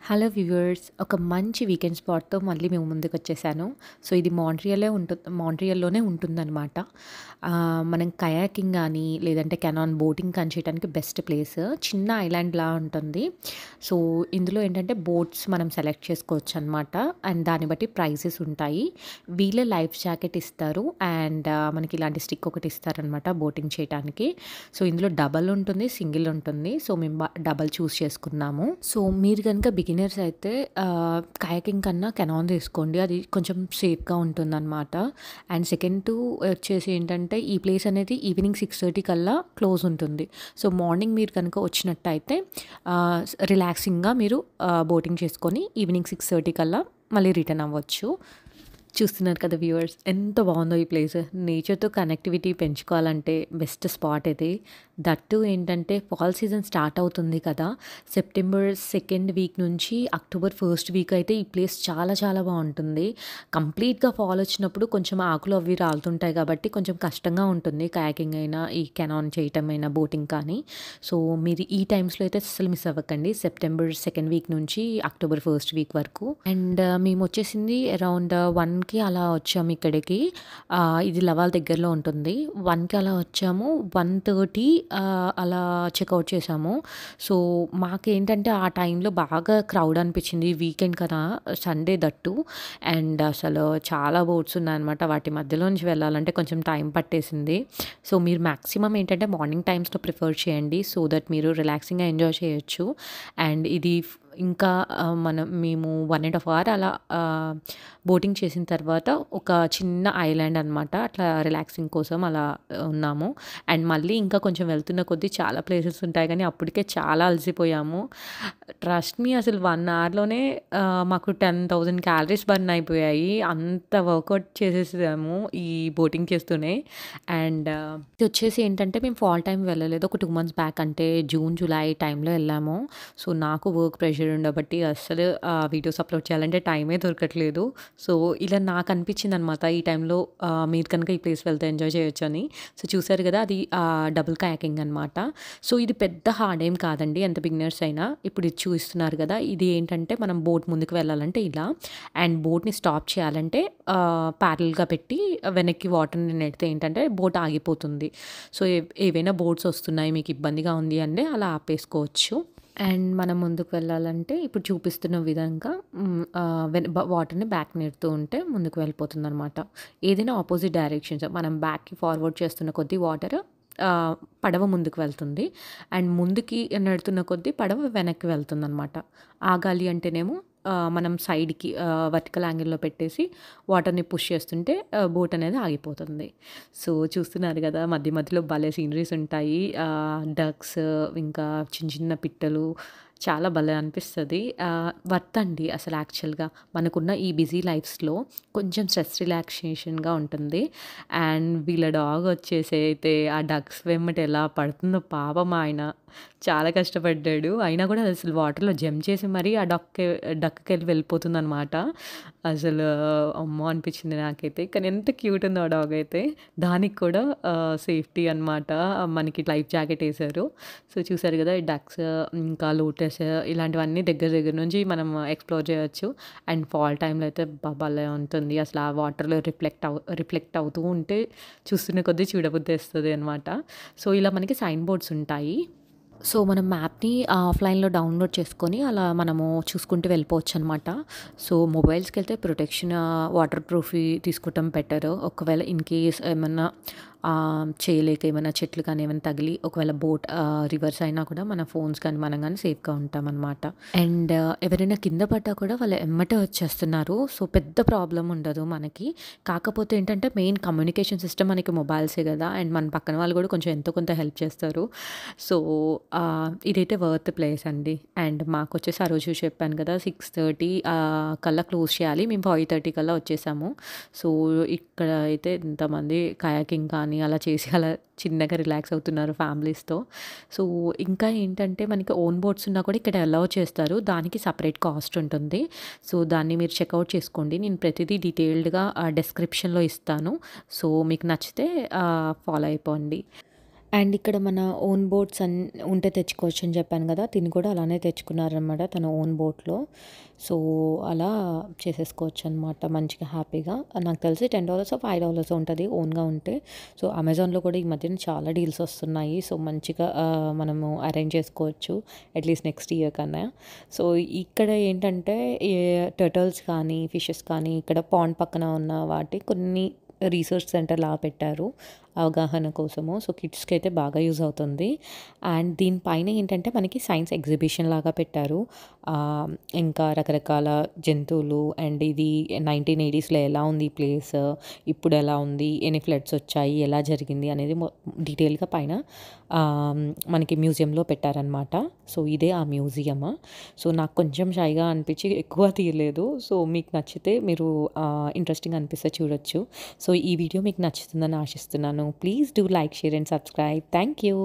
Hello viewers, ఒక మంచి weekend స్పాట్‌తో మళ్ళీ మేము ముందుకొచ్చేసాను. సో, ఇది మాంట్రియల్‌లోనే ఉంటుందనమాట. మనం కయాకింగ్ గానీ, లేదంటే కెనాన్ బోటింగ్ కానీ చేయడానికి బెస్ట్ ప్లేస్. చిన్న ఐలాండ్‌లా ఉంటుంది. సో, ఇందులో ఏంటంటే బోట్స్ మనం సెలెక్ట్ చేసుకోవచ్చనమాట. అండ్ దాన్ని బట్టి ప్రైజెస్ ఉంటాయి. వీళ్ళే లైఫ్ జాకెట్ ఇస్తారు. అండ్ మనకి ఇలాంటి స్టిక్ ఒకటి ఇస్తారనమాట బోటింగ్ చేయటానికి. సో, ఇందులో డబల్ ఉంటుంది, సింగిల్ ఉంటుంది. సో, మేము డబల్ చూస్ చేసుకున్నాము. సో, మీరు గనుక బిగినర్స్ అయితే కయాకింగ్ కన్నా కెనాన్ తీసుకోండి. అది కొంచెం సేఫ్‌గా ఉంటుందనమాట. అండ్ సెకండ్ వచ్చేసి ఏంటంటే ఈ ప్లేస్ అనేది ఈవినింగ్ 6:30 కల్లా క్లోజ్ ఉంటుంది. సో, మార్నింగ్ మీరు కనుక వచ్చినట్టయితే రిలాక్సింగ్‌గా మీరు బోటింగ్ చేసుకొని ఈవినింగ్ 6:30 కల్లా మళ్ళీ రిటర్న్ అవ్వచ్చు. చూస్తున్నారు కదా వ్యూవర్స్, ఎంత బాగుందో ఈ ప్లేస్. నేచర్తో కనెక్టివిటీ పెంచుకోవాలంటే బెస్ట్ స్పాట్ ఇది. దట్టు ఏంటంటే ఫాల్ సీజన్ స్టార్ట్ అవుతుంది కదా, సెప్టెంబర్ సెకండ్ వీక్ నుంచి అక్టోబర్ ఫస్ట్ వీక్ అయితే ఈ ప్లేస్ చాలా చాలా బాగుంటుంది. కంప్లీట్గా ఫాల్ వచ్చినప్పుడు కొంచెం ఆకులు అవి రాలుతుంటాయి కాబట్టి కొంచెం కష్టంగా ఉంటుంది కయాకింగ్ అయినా, ఈ కెనాన్ చేయటం అయినా, బోటింగ్ కానీ. సో, మీరు ఈ టైమ్స్లో అయితే అస్సలు మిస్ అవ్వకండి, సెప్టెంబర్ సెకండ్ వీక్ నుంచి అక్టోబర్ ఫస్ట్ వీక్ వరకు. అండ్ మేము వచ్చేసింది అరౌండ్ 1కి అలా వచ్చాము ఇక్కడికి. ఇది లవాల్ దగ్గరలో ఉంటుంది. 1కి అలా వచ్చాము. 1:30 అలా చెక్అవుట్ చేసాము. సో, మాకేంటంటే ఆ టైంలో బాగా క్రౌడ్ అనిపించింది. వీకెండ్ కదా, సండే దట్టు. అండ్ అసలు చాలా బోట్స్ ఉన్నాయన్నమాట. వాటి మధ్యలో నుంచి వెళ్ళాలంటే కొంచెం టైం పట్టేసింది. సో, మీరు మ్యాక్సిమం ఏంటంటే మార్నింగ్ టైమ్స్లో ప్రిఫర్ చేయండి, సో దట్ మీరు రిలాక్సింగ్గా ఎంజాయ్ చేయొచ్చు. అండ్ ఇది ఇంకా మేము 1.5 అవర్ అలా బోటింగ్ చేసిన తర్వాత ఒక చిన్న ఐలాండ్ అనమాట, అట్లా రిలాక్సింగ్ కోసం అలా ఉన్నాము. అండ్ మళ్ళీ ఇంకా కొంచెం వెళ్తున్న కొద్దీ చాలా ప్లేసెస్ ఉంటాయి, కానీ అప్పటికే చాలా అలసిపోయాము. ట్రస్ట్ మీ, అసలు 1 అవర్లోనే మాకు 10,000 క్యాలరీస్ బర్న్ అయిపోయాయి. అంత వర్కౌట్ చేసేసాము ఈ బోటింగ్ చేస్తూనే. అండ్ ఇది వచ్చేసి ఏంటంటే మేము ఫాల్ టైం వెళ్ళలేదు, ఒక 2 మంత్స్ బ్యాక్, అంటే జూన్ జూలై టైంలో వెళ్ళాము. సో, నాకు వర్క్ ప్రెషర్ ఉండబట్టి అస్సలు వీడియోస్ అప్లోడ్ చేయాలంటే టైమే దొరకట్లేదు. సో, ఇలా నాకు అనిపించింది అనమాట, ఈ టైంలో మీరు కనుక ఈ ప్లేస్ వెళ్తే ఎంజాయ్ చేయొచ్చు అని. సో, చూసారు కదా, అది డబుల్ కయాకింగ్ అనమాట. సో, ఇది పెద్ద హార్డ్ ఏం కాదండి, ఎంత బిగినర్స్ అయినా. ఇప్పుడు ఇది చూస్తున్నారు కదా, ఇది ఏంటంటే మనం బోట్ ముందుకు వెళ్ళాలంటే ఇలా, అండ్ బోట్ని స్టాప్ చేయాలంటే ప్యారల్గా పెట్టి వెనక్కి వాటర్ని నెడితే ఏంటంటే బోట్ ఆగిపోతుంది. సో, ఏవైనా బోట్స్ వస్తున్నాయి, మీకు ఇబ్బందిగా ఉంది అంటే అలా ఆపేసుకోవచ్చు. అండ్ మనం ముందుకు వెళ్ళాలంటే ఇప్పుడు చూపిస్తున్న విధంగా వాటర్ని బ్యాక్ నెడుతూ ఉంటే ముందుకు వెళ్ళిపోతుందనమాట. ఏదైనా ఆపోజిట్ డైరెక్షన్స్, మనం బ్యాక్కి ఫార్వర్డ్ చేస్తున్న కొద్దీ వాటర్ పడవ ముందుకు వెళ్తుంది. అండ్ ముందుకి నెడుతున్న కొద్దీ పడవ వెనక్కి వెళ్తుందనమాట. ఆగాలి అంటేనేమో మనం సైడ్కి వర్టికల్ యాంగిల్లో పెట్టేసి వాటర్ని పుష్ చేస్తుంటే బోట్ అనేది ఆగిపోతుంది. సో, చూస్తున్నారు కదా, మధ్య మధ్యలో భలే సీనరీస్ ఉంటాయి. డక్స్, ఇంకా చిన్న చిన్న పిట్టలు, చాలా భలే అనిపిస్తుంది. వర్త్ అండి అసలు యాక్చువల్గా. మనకున్న ఈ బిజీ లైఫ్స్లో కొంచెం స్ట్రెస్ రిలాక్సేషన్గా ఉంటుంది. అండ్ వీళ్ళ డాగ్ వచ్చేసి అయితే ఆ డక్స్ వెంబట ఎలా పడుతుందో పాపం, ఆయన చాలా కష్టపడ్డాడు. అయినా కూడా అసలు వాటర్లో జంప్ చేసి మరీ ఆ డక్కెళ్ళి వెళ్ళిపోతుందనమాట. అసలు అమ్మో అనిపించింది నాకైతే. కానీ ఎంత క్యూట్ ఉందో ఆ డాగ్ అయితే. దానికి కూడా సేఫ్టీ అనమాట, మనకి లైఫ్ జాకెట్ వేశారు. సో, చూసారు కదా, ఈ డక్స్, ఇంకా లోటస్, ఇలాంటివన్నీ దగ్గర దగ్గర నుంచి మనం ఎక్స్ప్లోర్ చేయొచ్చు. అండ్ ఫాల్ టైంలో అయితే భలే ఉంటుంది అసలు. ఆ వాటర్లో రిఫ్లెక్ట్ అవుతూ ఉంటే చూస్తున్న కొద్దీ చూడబుద్ధి వేస్తుంది అనమాట. సో, ఇలా మనకి సైన్ బోర్డ్స్ ఉంటాయి. సో, మనం మ్యాప్‌ని ఆఫ్‌లైన్‌లో డౌన్‌లోడ్ చేసుకొని అలా మనము చూసుకుంటూ వెళ్ళిపోవచ్చు అనమాట. సో, మొబైల్స్‌కెళ్తే ప్రొటెక్షన్ వాటర్ ప్రూఫ్‌వి తీసుకోవటం బెటర్. ఒకవేళ ఇన్ కేస్ ఏమన్నా చేయలేక ఏమైనా చెట్లు కానీ ఏమైనా తగిలి ఒకవేళ బోట్ రివర్స్ అయినా కూడా మన ఫోన్స్ కానీ మనం కానీ సేఫ్గా ఉంటామన్నమాట. అండ్ ఎవరైనా కింద పడ్డా కూడా వాళ్ళు ఎమ్మటే వచ్చేస్తున్నారు. సో, పెద్ద ప్రాబ్లం ఉండదు మనకి. కాకపోతే ఏంటంటే మెయిన్ కమ్యూనికేషన్ సిస్టమ్ మనకి మొబైల్సే కదా, అండ్ మన పక్కన వాళ్ళు కూడా కొంచెం ఎంతో కొంత హెల్ప్ చేస్తారు. సో, ఇదైతే వర్త్ ప్లేస్ అండి. అండ్ మాకు వచ్చేసి ఆ రోజు చెప్పాను కదా, 6:30 కల్లా క్లోజ్ చేయాలి. మేము 5:30 కల్లా వచ్చేసాము. సో, ఇక్కడ అయితే ఇంతమంది కయాకింగ్ కానీ అలా చేసి అలా చిన్నగా రిలాక్స్ అవుతున్నారు ఫ్యామిలీస్తో. సో, ఇంకా ఏంటంటే మనకి ఓన్ బోట్స్ ఉన్నా కూడా ఇక్కడ అలౌ చేస్తారు. దానికి సపరేట్ కాస్ట్ ఉంటుంది. సో, దాన్ని మీరు చెక్అవుట్ చేసుకోండి. నేను ప్రతిదీ డీటెయిల్డ్గా డిస్క్రిప్షన్లో ఇస్తాను. సో, మీకు నచ్చితే ఫాలో అయిపోండి. అండ్ ఇక్కడ మన ఓన్ బోట్స్ ఉంటే తెచ్చుకోవచ్చు అని చెప్పాను కదా! తిను కూడా అలానే తెచ్చుకున్నారనమాట తన ఓన్ బోట్‌లో. సో, అలా చేసేసుకోవచ్చనమాట మంచిగా హ్యాపీగా. నాకు తెలిసి $10 $5 ఉంటది ఓన్‌గా ఉంటే. సో, అమెజాన్‌లో కూడా ఈ మధ్యన చాలా డీల్స్ వస్తున్నాయి. సో, మంచిగా మనము అరేంజ్ చేసుకోవచ్చు. అట్‌లీస్ట్ నెక్స్ట్ ఇయర్ కన్నా. సో, ఇక్కడ ఏంటంటే టర్టిల్స్ కానీ, ఫిషెస్ కానీ ఇక్కడ పాండ్ పక్కన ఉన్న వాటి కొన్ని రీసెర్చ్ సెంటర్‌లా పెట్టారు. అవగాహన కోసము. సో, కిడ్స్‌కైతే బాగా యూజ్ అవుతుంది. అండ్ దీనిపైన ఏంటంటే మనకి సైన్స్ ఎగ్జిబిషన్ లాగా పెట్టారు. ఆహ్, ఇంకా రకరకాల జంతువులు అండ్ ఇది 1980స్‌లో ఎలా ఉంది ఈ ప్లేస్, ఇప్పుడు ఎలా ఉంది, ఎన్ని ఫ్లడ్స్ వచ్చాయి, ఎలా జరిగింది అనేది డీటెయిల్‌గా పైన ఆహ్, మనకి మ్యూజియంలో పెట్టారనమాట. సో, ఇదే ఆ మ్యూజియం. సో, నాకు కొంచెం షైగా అనిపించి ఎక్కువ తీయలేదు. సో, మీకు నచ్చితే మీరు ఇంట్రెస్టింగ్ అనిపిస్తే చూడొచ్చు. సో, ఈ వీడియో మీకు నచ్చుతుందని ఆశిస్తున్నాను. Please do like, share and subscribe. Thank you.